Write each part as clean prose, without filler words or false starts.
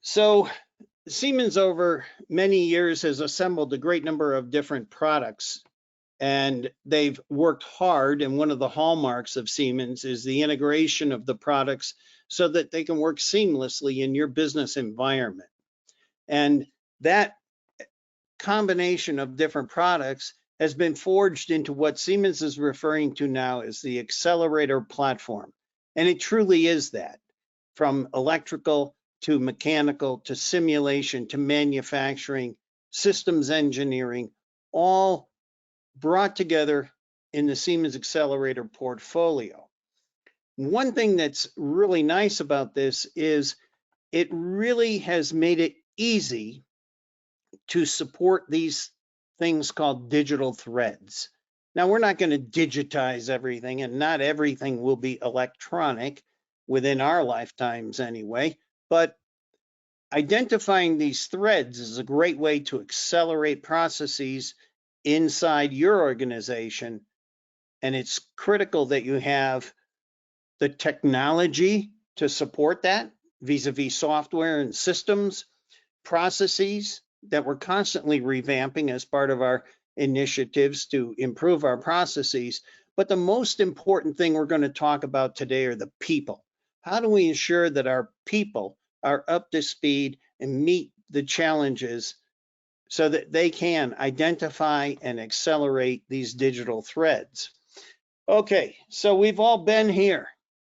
So Siemens over many years has assembled a great number of different products, and they've worked hard. And one of the hallmarks of Siemens is the integration of the products so that they can work seamlessly in your business environment. And that combination of different products has been forged into what Siemens is referring to now as the Xcelerator platform. And it truly is that, from electrical to mechanical to simulation to manufacturing, systems engineering, all brought together in the Siemens Xcelerator portfolio. One thing that's really nice about this is it really has made it easy to support these things called digital threads. Now, we're not going to digitize everything, and not everything will be electronic within our lifetimes anyway, but identifying these threads is a great way to accelerate processes inside your organization. And it's critical that you have the technology to support that vis-a-vis software and systems, processes that we're constantly revamping as part of our initiatives to improve our processes. But the most important thing we're going to talk about today are the people. How do we ensure that our people are up to speed and meet the challenges so that they can identify and accelerate these digital threads? Okay, so we've all been here.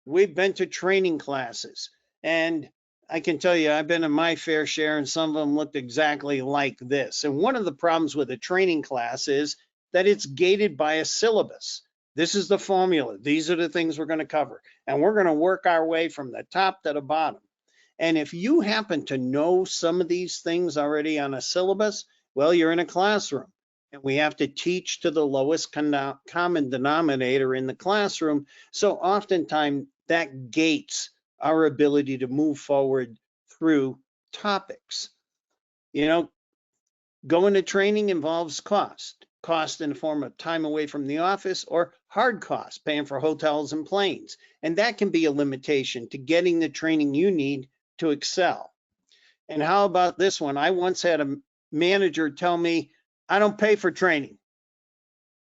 We've been to training classes, and I can tell you, I've been in my fair share, and some of them looked exactly like this. And one of the problems with a training class is that it's gated by a syllabus. This is the formula. These are the things we're going to cover, and we're going to work our way from the top to the bottom. And if you happen to know some of these things already on a syllabus, well, you're in a classroom, and we have to teach to the lowest common denominator in the classroom. So oftentimes that gates our ability to move forward through topics. You know, going to training involves cost in the form of time away from the office, or hard costs, paying for hotels and planes. And that can be a limitation to getting the training you need to excel. And how about this one? I once had a manager tell me, I don't pay for training.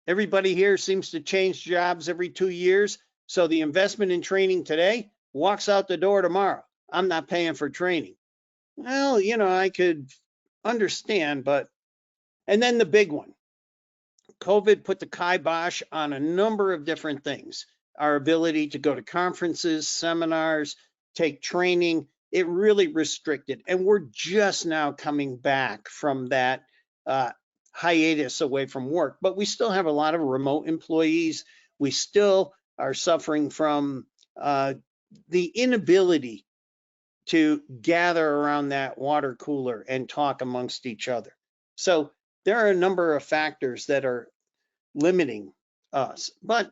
Everybody here seems to change jobs every 2 years. So the investment in training today walks out the door tomorrow. I'm not paying for training. Well, you know, I could understand, and then the big one, COVID put the kibosh on a number of different things. Our ability to go to conferences, seminars, take training, it really restricted. And we're just now coming back from that hiatus away from work, but we still have a lot of remote employees. We still are suffering from the inability to gather around that water cooler and talk amongst each other. So there are a number of factors that are limiting us, but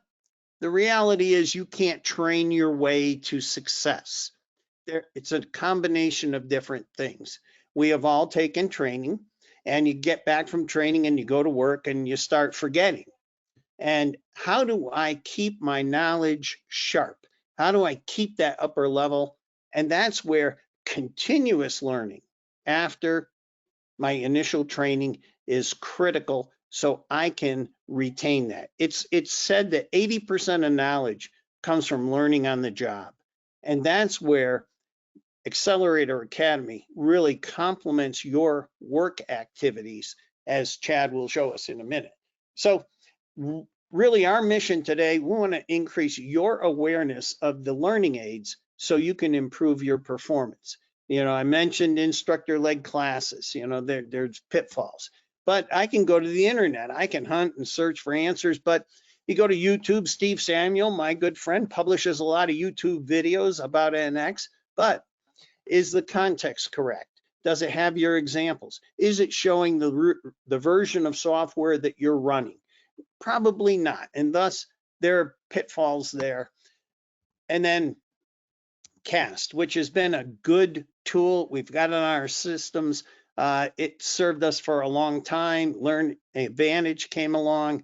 the reality is you can't train your way to success. It's a combination of different things. We have all taken training, and you get back from training and you go to work and you start forgetting. And how do I keep my knowledge sharp? How do I keep that upper level? And that's where continuous learning after my initial training is critical, so I can retain that. It's said that 80% of knowledge comes from learning on the job. And that's where Xcelerator Academy really complements your work activities, as Chad will show us in a minute. So really our mission today, we want to increase your awareness of the learning aids so you can improve your performance. You know, I mentioned instructor-led classes, you know, there's pitfalls, but I can go to the internet, I can hunt and search for answers, but you go to YouTube, Steve Samuel, my good friend, publishes a lot of YouTube videos about NX, but is the context correct? Does it have your examples? Is it showing the version of software that you're running? Probably not, and thus there are pitfalls there. And then CAST, which has been a good tool. We've got it on our systems. It served us for a long time. Learn Advantage came along,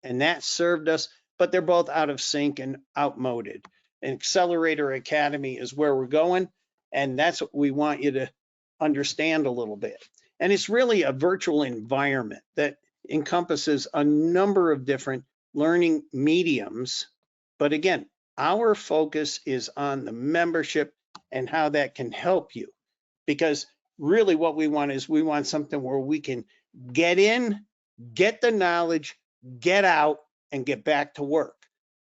and that served us, but they're both out of sync and outmoded. And Xcelerator Academy is where we're going. And that's what we want you to understand a little bit. And it's really a virtual environment that encompasses a number of different learning mediums. But again, our focus is on the membership and how that can help you. Because really what we want is we want something where we can get in, get the knowledge, get out, and get back to work.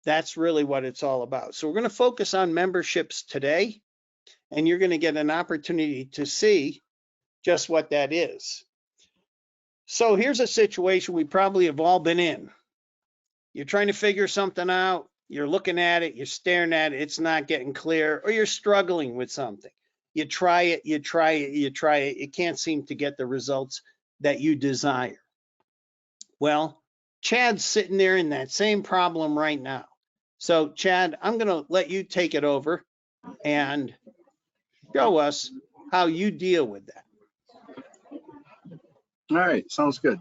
That's really what it's all about. So we're going to focus on memberships today, and you're going to get an opportunity to see just what that is. So here's a situation we probably have all been in. You're trying to figure something out, you're looking at it, you're staring at it, it's not getting clear, or you're struggling with something. You try it, you try it, you try it, you can't seem to get the results that you desire. Well, Chad's sitting there in that same problem right now. So Chad, I'm going to let you take it over and show us how you deal with that. All right, sounds good.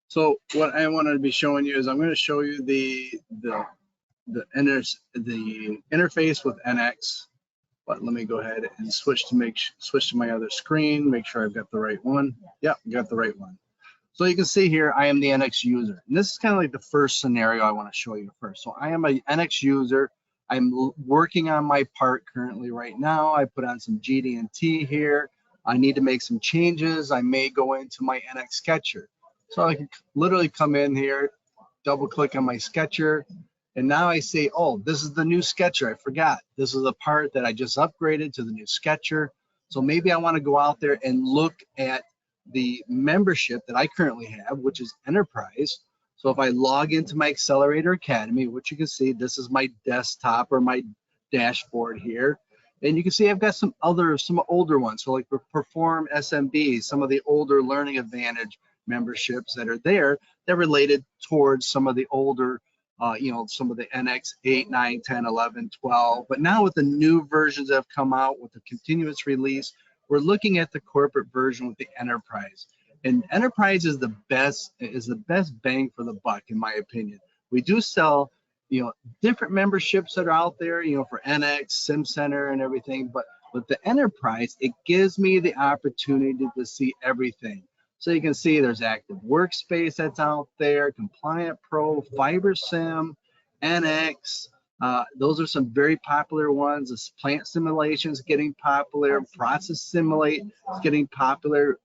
So what I wanted to be showing you is I'm going to show you the interface with NX. But let me go ahead and switch to my other screen, make sure I've got the right one. Yep, got the right one. So you can see here, I am the NX user. And this is kind of like the first scenario I want to show you first. So I am a NX user. I'm working on my part currently right now. I put on some GD&T here. I need to make some changes. I may go into my NX Sketcher. So I can literally come in here, double click on my Sketcher, and now I say, oh, this is the new Sketcher. I forgot. This is the part that I just upgraded to the new Sketcher. So maybe I want to go out there and look at the membership that I currently have, which is Enterprise. So if I log into my Xcelerator Academy, which you can see, this is my desktop or my dashboard here. And you can see I've got some older ones. So like Perform SMB, some of the older Learning Advantage memberships that are there that related towards some of the older, some of the NX 8, 9, 10, 11, 12. But now with the new versions that have come out with the continuous release, we're looking at the corporate version with the Enterprise. And Enterprise is the best bang for the buck, in my opinion. We do sell, different memberships that are out there, for NX, SimCenter, and everything. But with the Enterprise, it gives me the opportunity to see everything. So you can see there's Active Workspace that's out there, Compliant Pro, FiberSim, NX. Those are some very popular ones. This Plant Simulation is getting popular. Process Simulate is getting popular.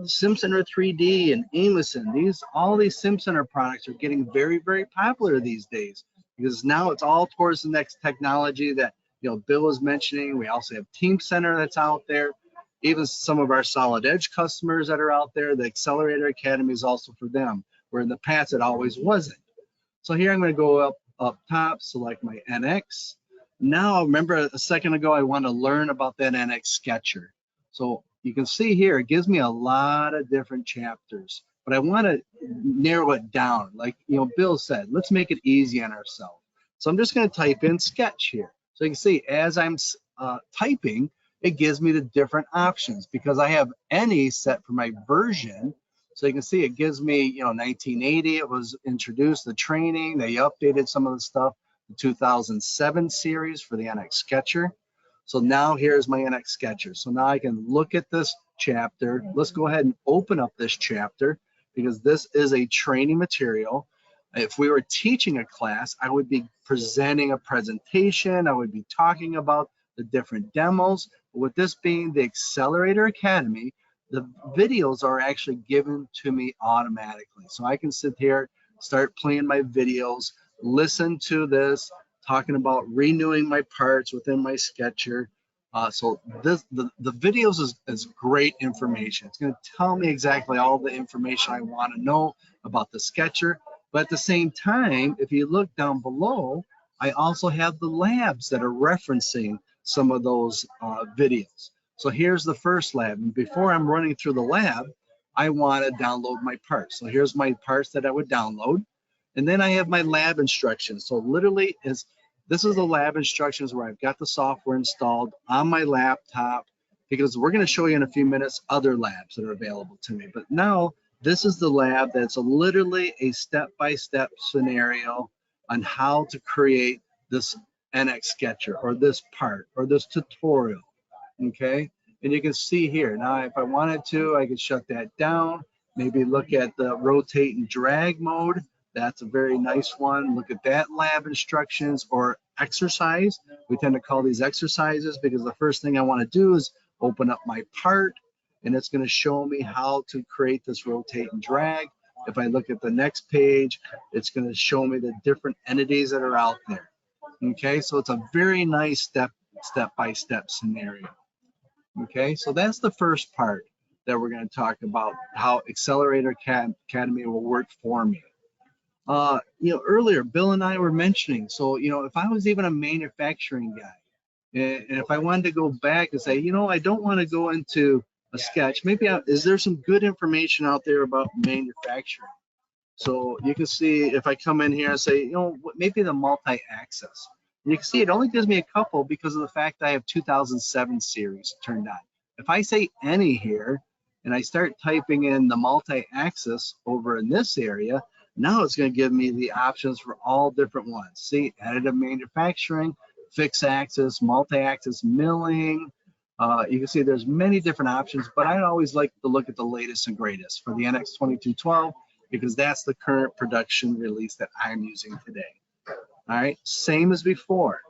SimCenter 3D and Ameson, all these SimCenter products are getting very, very popular these days because now it's all towards the next technology that Bill was mentioning. We also have Teamcenter that's out there. Even some of our Solid Edge customers that are out there, the Xcelerator Academy is also for them, where in the past it always wasn't. So here I'm going to go up top, select my NX. Now, remember a second ago, I want to learn about that NX Sketcher. So you can see here, it gives me a lot of different chapters, but I want to narrow it down. Like Bill said, let's make it easy on ourselves. So I'm just going to type in Sketch here. So you can see as I'm typing, it gives me the different options because I have any set for my version. So you can see it gives me, 1980, it was introduced, the training, they updated some of the stuff, the 2007 series for the NX Sketcher. So now here's my NX Sketcher. So now I can look at this chapter. Let's go ahead and open up this chapter because this is a training material. If we were teaching a class, I would be presenting a presentation. I would be talking about the different demos. With this being the Xcelerator Academy, the videos are actually given to me automatically. So I can sit here, start playing my videos, listen to this, talking about renewing my parts within my Sketcher. So the videos is great information. It's going to tell me exactly all the information I want to know about the Sketcher. But at the same time, if you look down below, I also have the labs that are referencing some of those videos. So here's the first lab. And before I'm running through the lab, I want to download my parts. So here's my parts that I would download. And then I have my lab instructions. So literally this is the lab instructions where I've got the software installed on my laptop because we're going to show you in a few minutes other labs that are available to me. But now this is the lab that's literally a step-by-step scenario on how to create this NX Sketcher or this part or this tutorial. Okay, and you can see here, now if I wanted to, I could shut that down, maybe look at the rotate and drag mode. That's a very nice one. Look at that lab instructions or exercise. We tend to call these exercises because the first thing I want to do is open up my part, and it's going to show me how to create this rotate and drag. If I look at the next page, it's going to show me the different entities that are out there. Okay, so it's a very nice step-by-step scenario. Okay, so that's the first part that we're going to talk about, how Xcelerator Academy will work for me. Earlier, Bill and I were mentioning, so, if I was even a manufacturing guy, and if I wanted to go back and say, I don't want to go into a sketch, maybe is there some good information out there about manufacturing? So you can see if I come in here and say, maybe the multi-axis. You can see it only gives me a couple because of the fact that I have 2007 series turned on. If I say any here and I start typing in the multi-axis over in this area, now it's going to give me the options for all different ones. See, additive manufacturing, fixed axis, multi-axis milling. You can see there's many different options, but I always like to look at the latest and greatest for the NX2212 because that's the current production release that I'm using today. All right, same as before.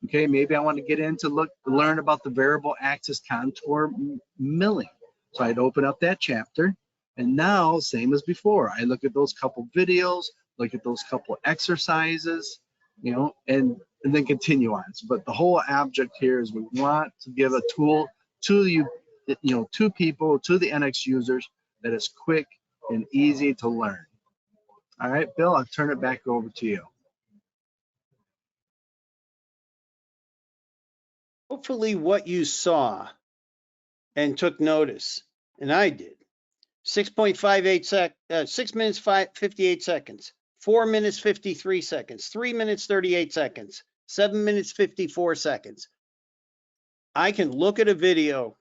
Okay, maybe I want to get in to learn about the variable axis contour milling. So I'd open up that chapter, and now, same as before, I look at those couple videos, look at those couple exercises, and then continue on. But the whole object here is we want to give a tool to you, to people, to the NX users that is quick and easy to learn. All right, Bill, I'll turn it back over to you. Hopefully what you saw and took notice, and I did, 6 minutes 58 seconds, 4 minutes 53 seconds, 3 minutes 38 seconds, 7 minutes 54 seconds. I can look at a video,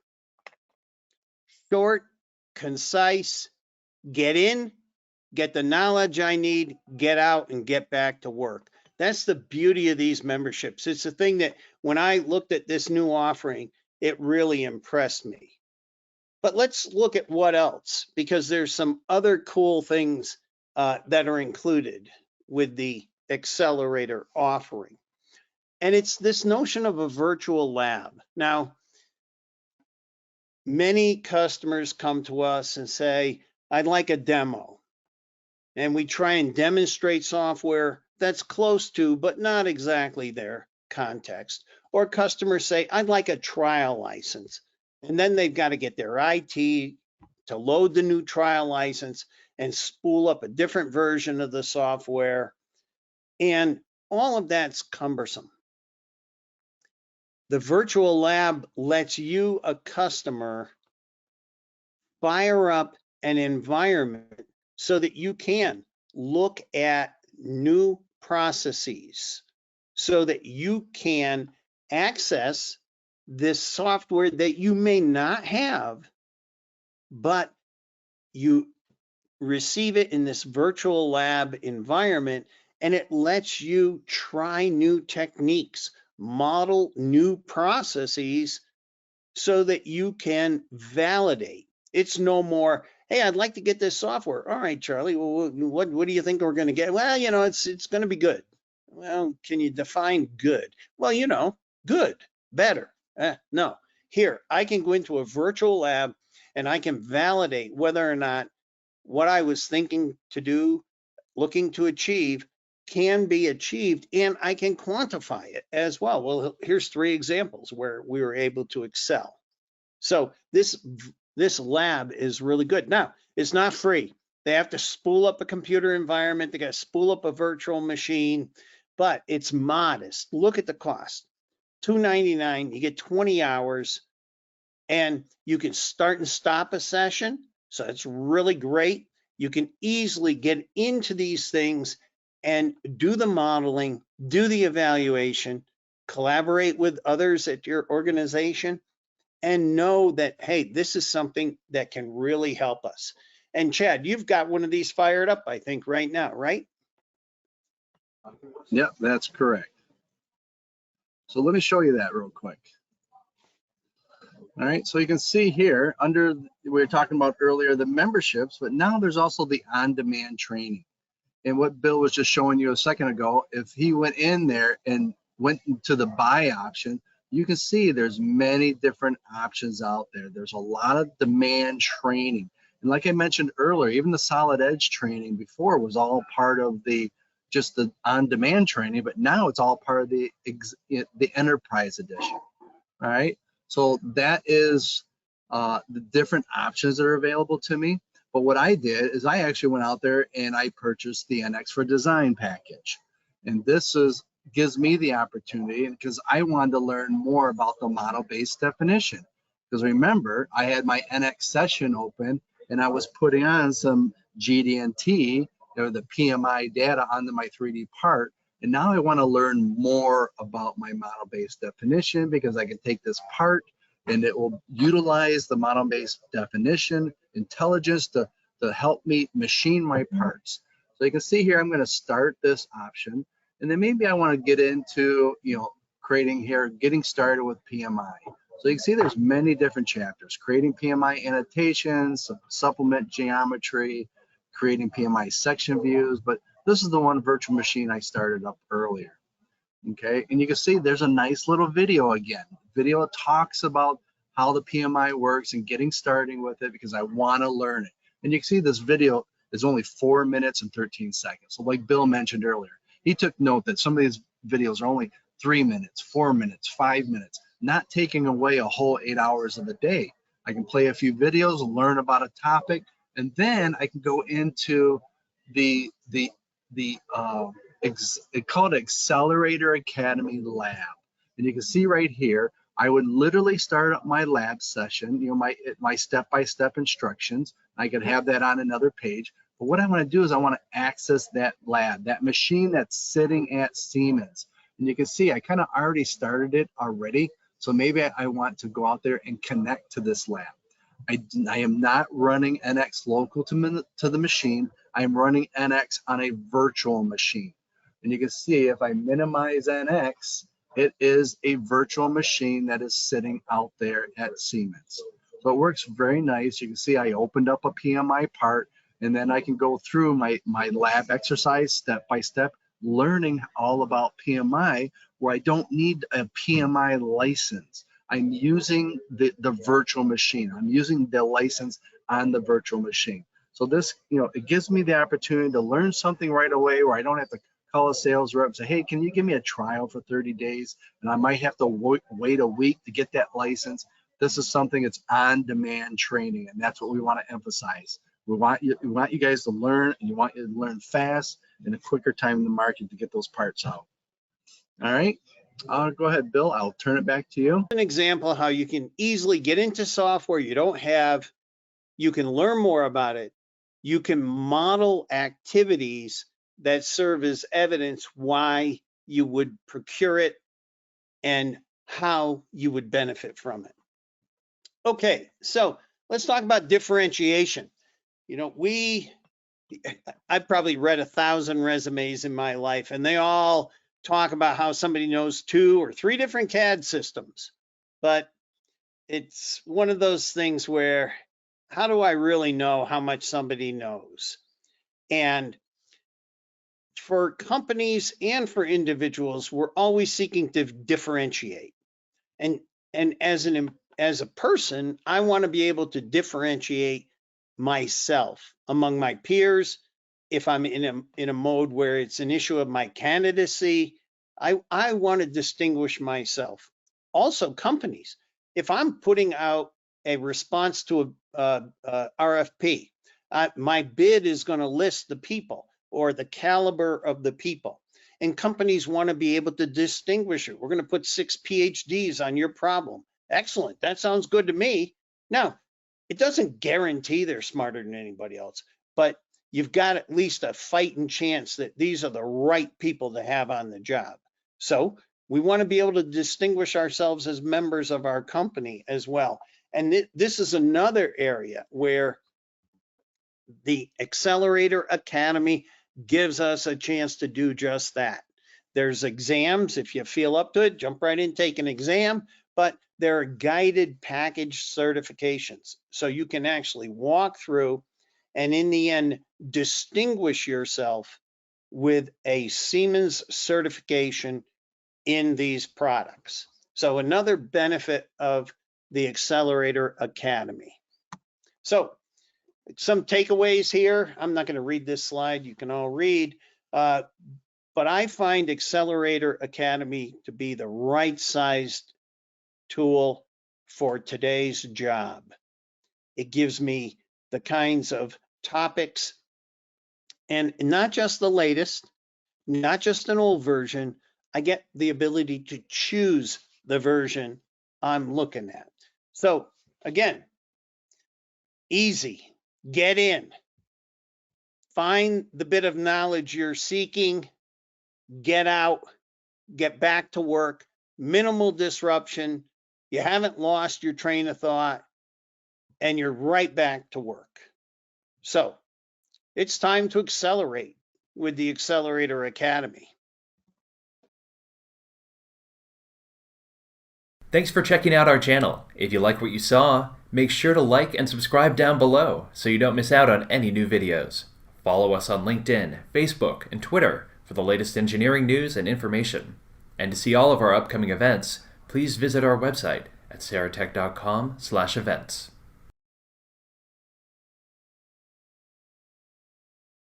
short, concise, get in, get the knowledge I need, get out, and get back to work. That's the beauty of these memberships. It's the thing that when I looked at this new offering, it really impressed me. But let's look at what else, because there's some other cool things that are included with the Xcelerator offering. And it's this notion of a virtual lab. Now, many customers come to us and say, I'd like a demo. And we try and demonstrate software that's close to, but not exactly their context. Or customers say, I'd like a trial license. And then they've got to get their IT to load the new trial license and spool up a different version of the software. And all of that's cumbersome. The virtual lab lets you, a customer, fire up an environment so that you can look at new processes, so that you can access this software that you may not have, but you receive it in this virtual lab environment, and it lets you try new techniques, model new processes so that you can validate. It's no more, hey, I'd like to get this software. All right, Charlie, well, what do you think we're going to get? Well, it's going to be good. Well, can you define good? Well, good, better. No. Here, I can go into a virtual lab and I can validate whether or not what I was thinking to do, looking to achieve, can be achieved, and I can quantify it as well. Well, here's 3 examples where we were able to excel. So this lab is really good. Now, it's not free. They have to spool up a computer environment. They got to spool up a virtual machine, but it's modest. Look at the cost. $2.99, you get 20 hours, and you can start and stop a session. So it's really great. You can easily get into these things and do the modeling, do the evaluation, collaborate with others at your organization, and know that, hey, this is something that can really help us. And Chad, you've got one of these fired up, I think, right now, right? Yep, that's correct. So let me show you that real quick. All right, so you can see here under, we were talking about earlier the memberships, but now there's also the on-demand training. And what Bill was just showing you a second ago, if he went in there and went into the buy option, you can see there's many different options out there. There's a lot of demand training. And like I mentioned earlier, even the Solid Edge training before was all part of the just the on-demand training, but now it's all part of the enterprise edition. All right, so that is the different options that are available to me. But what I did is I actually went out there and I purchased the NX for Design package. And this gives me the opportunity because I wanted to learn more about the model-based definition. Because remember, I had my NX session open and I was putting on some GD&T, or the PMI data onto my 3D part. And now I want to learn more about my model-based definition because I can take this part and it will utilize the model-based definition intelligence to help me machine my parts. So you can see here, I'm going to start this option, and then maybe I want to get into, getting started with PMI. So you can see there's many different chapters: creating PMI annotations, supplement geometry, creating PMI section views. But this is the one virtual machine I started up earlier. Okay, and you can see there's a nice little video again. Video talks about how the PMI works and getting started with it because I want to learn it. And you can see this video is only 4 minutes and 13 seconds. So like Bill mentioned earlier, he took note that some of these videos are only 3 minutes, 4 minutes, 5 minutes, not taking away a whole 8 hours of the day. I can play a few videos, learn about a topic, and then I can go into it's called Xcelerator Academy Lab. And you can see right here, I would literally start up my lab session, my step-by-step instructions. I could have that on another page. But what I want to do is I want to access that lab, that machine that's sitting at Siemens. And you can see I kind of already started it already. So maybe I want to go out there and connect to this lab. I am not running NX local to the machine. I'm running NX on a virtual machine. And you can see if I minimize NX, it is a virtual machine that is sitting out there at Siemens. So it works very nice. You can see I opened up a PMI part, and then I can go through my lab exercise step by step, learning all about PMI where I don't need a PMI license. I'm using the virtual machine. I'm using the license on the virtual machine. So this, it gives me the opportunity to learn something right away where I don't have to call a sales rep and say, hey, can you give me a trial for 30 days? And I might have to wait a week to get that license. This is something that's on-demand training, and that's what we want to emphasize. We want you guys to learn, and you want you to learn fast in a quicker time in the market to get those parts out. All right, go ahead, Bill. I'll turn it back to you. An example of how you can easily get into software you don't have. You can learn more about it. You can model activities that serve as evidence why you would procure it and how you would benefit from it. Okay, so let's talk about differentiation. I've probably read 1,000 resumes in my life, and they all talk about how somebody knows 2 or 3 different CAD systems. But it's one of those things where, how do I really know how much somebody knows? And for companies and for individuals, we're always seeking to differentiate. And as a person, I want to be able to differentiate myself among my peers. If I'm in a mode where it's an issue of my candidacy, I want to distinguish myself. Also, companies, if I'm putting out a response to a RFP, my bid is going to list the people or the caliber of the people. And companies want to be able to distinguish it. We're going to put 6 PhDs on your problem. Excellent. That sounds good to me. Now, it doesn't guarantee they're smarter than anybody else, but you've got at least a fighting chance that these are the right people to have on the job. So we want to be able to distinguish ourselves as members of our company as well. And this is another area where the Xcelerator Academy gives us a chance to do just that. There's exams. If you feel up to it, jump right in, take an exam. but there are guided package certifications. So you can actually walk through and in the end, distinguish yourself with a Siemens certification in these products. So another benefit of the Xcelerator Academy. So some takeaways here. I'm not going to read this slide. You can all read. But I find Xcelerator Academy to be the right sized tool for today's job. It gives me the kinds of topics and not just the latest, not just an old version. I get the ability to choose the version I'm looking at. So again, easy, get in, find the bit of knowledge you're seeking, get out, get back to work, minimal disruption. You haven't lost your train of thought and you're right back to work. So it's time to accelerate with the Xcelerator Academy. Thanks for checking out our channel. If you like what you saw, make sure to like and subscribe down below so you don't miss out on any new videos. Follow us on LinkedIn, Facebook, and Twitter for the latest engineering news and information. And to see all of our upcoming events, please visit our website at saratech.com/events.